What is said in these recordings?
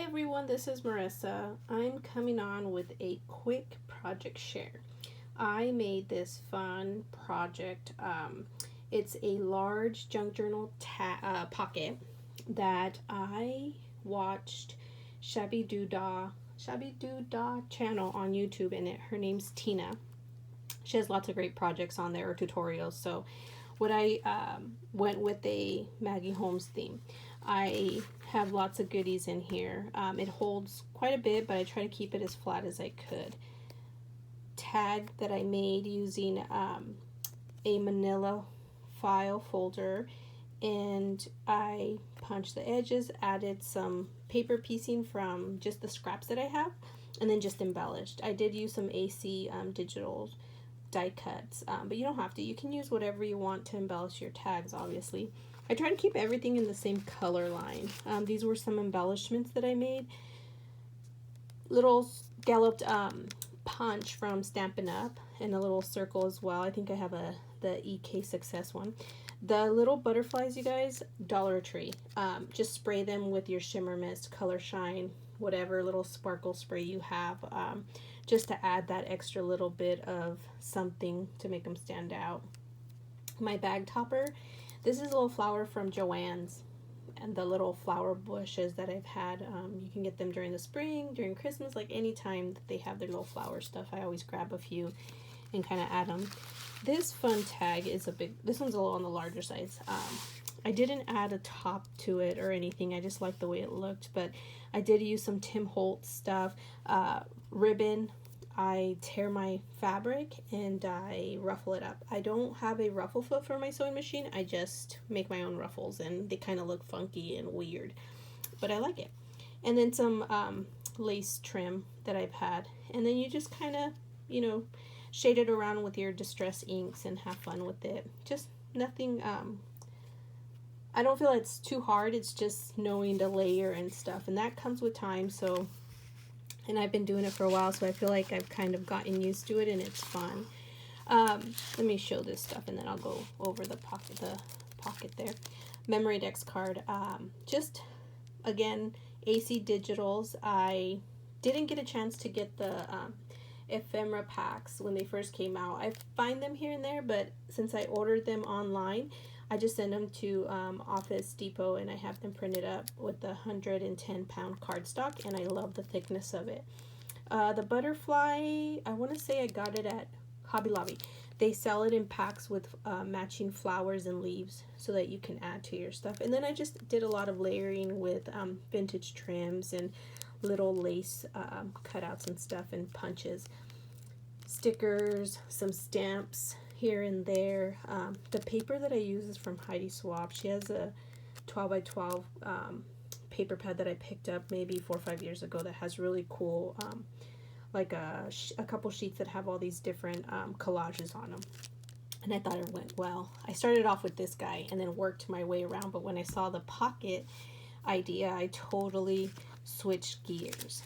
everyone, this is Marissa. I'm coming on with a quick project share. I made this fun project. It's a large junk journal pocket that I watched Shabby Doodah channel on YouTube, and her name's Tina. She has lots of great projects on there or tutorials. So, what I went with a Maggie Holmes theme. I have lots of goodies in here. It holds quite a bit, but I try to keep it as flat as I could. Tag that I made using a manila file folder, and I punched the edges, added some paper piecing from just the scraps that I have, and then just embellished. I did use some AC digital die cuts, but you don't have to. You can use whatever you want to embellish your tags, obviously. I try to keep everything in the same color line. These were some embellishments that I made. Little scalloped punch from Stampin' Up! And a little circle as well. I think I have the EK Success one. The little butterflies, you guys, Dollar Tree. Just spray them with your Shimmer Mist, Color Shine, whatever little sparkle spray you have, just to add that extra little bit of something to make them stand out. My bag topper, this is a little flower from Joann's, and the little flower bushes that I've had. You can get them during the spring, during Christmas, like any time that they have their little flower stuff. I always grab a few and kind of add them. This fun tag is this one's a little on the larger size. I didn't add a top to it or anything. I just liked the way it looked, but I did use some Tim Holtz stuff, ribbon. I tear my fabric and I ruffle it up. I don't have a ruffle foot for my sewing machine. I just make my own ruffles, and they kind of look funky and weird, but I like it. And then some lace trim that I've had, and then you just kind of, shade it around with your distress inks and have fun with it. Just nothing, I don't feel it's too hard. It's just knowing to layer and stuff, and that comes with time. So, and I've been doing it for a while, so I feel like I've kind of gotten used to it, and it's fun. Let me show this stuff, and then I'll go over the pocket there. Memorydex card. Just, again, AC Digitals. I didn't get a chance to get the ephemera packs when they first came out. I find them here and there, but since I ordered them online, I just send them to Office Depot, and I have them printed up with the 110-pound cardstock, and I love the thickness of it. The butterfly, I want to say I got it at Hobby Lobby. They sell it in packs with matching flowers and leaves so that you can add to your stuff. And then I just did a lot of layering with vintage trims and little lace cutouts and stuff and punches. Stickers, some stamps here and there. The paper that I use is from Heidi Swapp. She has a 12 by 12 paper pad that I picked up maybe 4 or 5 years ago that has really cool, like a couple sheets that have all these different collages on them. And I thought it went well. I started off with this guy and then worked my way around, but when I saw the pocket idea, I totally switched gears.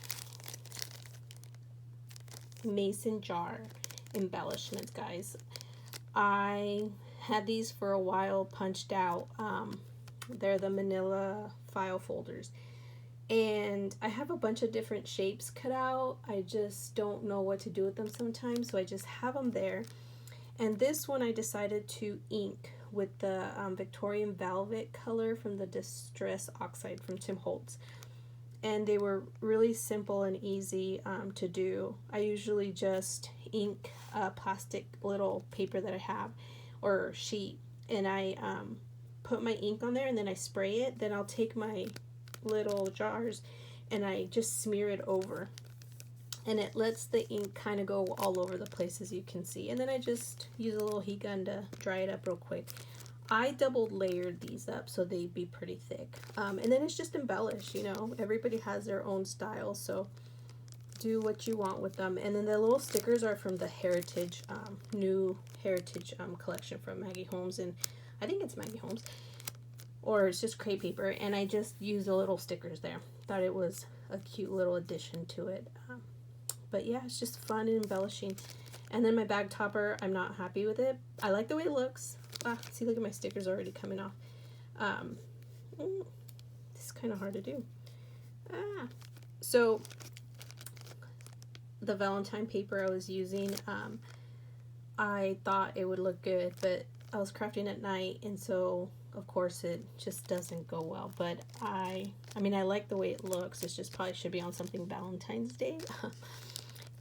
Mason jar embellishments, guys. I had these for a while punched out. They're the manila file folders, and I have a bunch of different shapes cut out. I just don't know what to do with them sometimes, so I just have them there. And this one I decided to ink with the Victorian Velvet color from the Distress Oxide from Tim Holtz. And they were really simple and easy to do. I usually just ink a plastic little paper that I have, or sheet, and I put my ink on there, and then I spray it. Then I'll take my little jars and I just smear it over, and it lets the ink kind of go all over the place, as you can see. And then I just use a little heat gun to dry it up real quick. I double layered these up so they'd be pretty thick. And then it's just embellished, Everybody has their own style, so do what you want with them. And then the little stickers are from the Heritage, new Heritage collection from Maggie Holmes, and I think it's Maggie Holmes, or it's just crepe paper, and I just used the little stickers there. Thought it was a cute little addition to it. But yeah, it's just fun and embellishing. And then my bag topper, I'm not happy with it. I like the way it looks. See, look at my stickers already coming off. This is kind of hard to do. So the Valentine paper I was using, I thought it would look good, but I was crafting at night, and so of course it just doesn't go well. But I mean, I like the way it looks. It just probably should be on something Valentine's Day.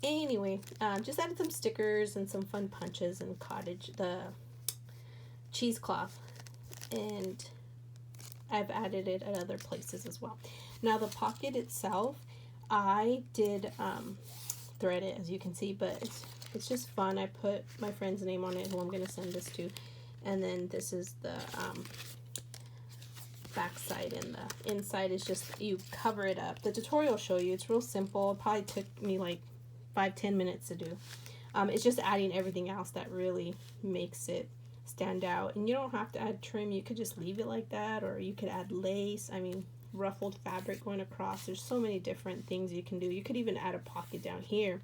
Anyway, just added some stickers and some fun punches and the cheesecloth, and I've added it at other places as well. Now the pocket itself, I did thread it, as you can see, but it's just fun. I put my friend's name on it, who I'm going to send this to, and then this is the back side, and the inside is just, you cover it up. The tutorial will show you. It's real simple. It probably took me like 5-10 minutes to do. It's just adding everything else that really makes it stand out. And you don't have to add trim. You could just leave it like that, or you could add lace. I mean, ruffled fabric going across. There's so many different things you can do. You could even add a pocket down here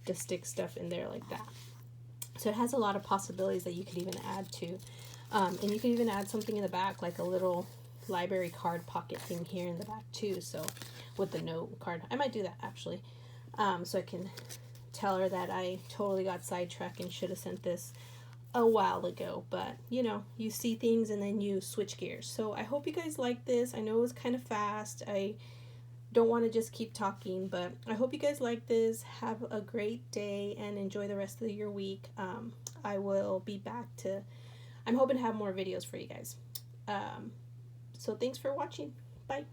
to stick stuff in there like that. So it has a lot of possibilities that you could even add to. And you could even add something in the back, like a little library card pocket thing here in the back too. So with the note card, I might do that actually. So I can tell her that I totally got sidetracked and should have sent this a while ago, but you know, you see things and then you switch gears. So I hope you guys like this. I know it was kind of fast. I don't want to just keep talking, but I hope you guys like this. Have a great day and enjoy the rest of your week. I will be back I'm hoping to have more videos for you guys. So thanks for watching. Bye.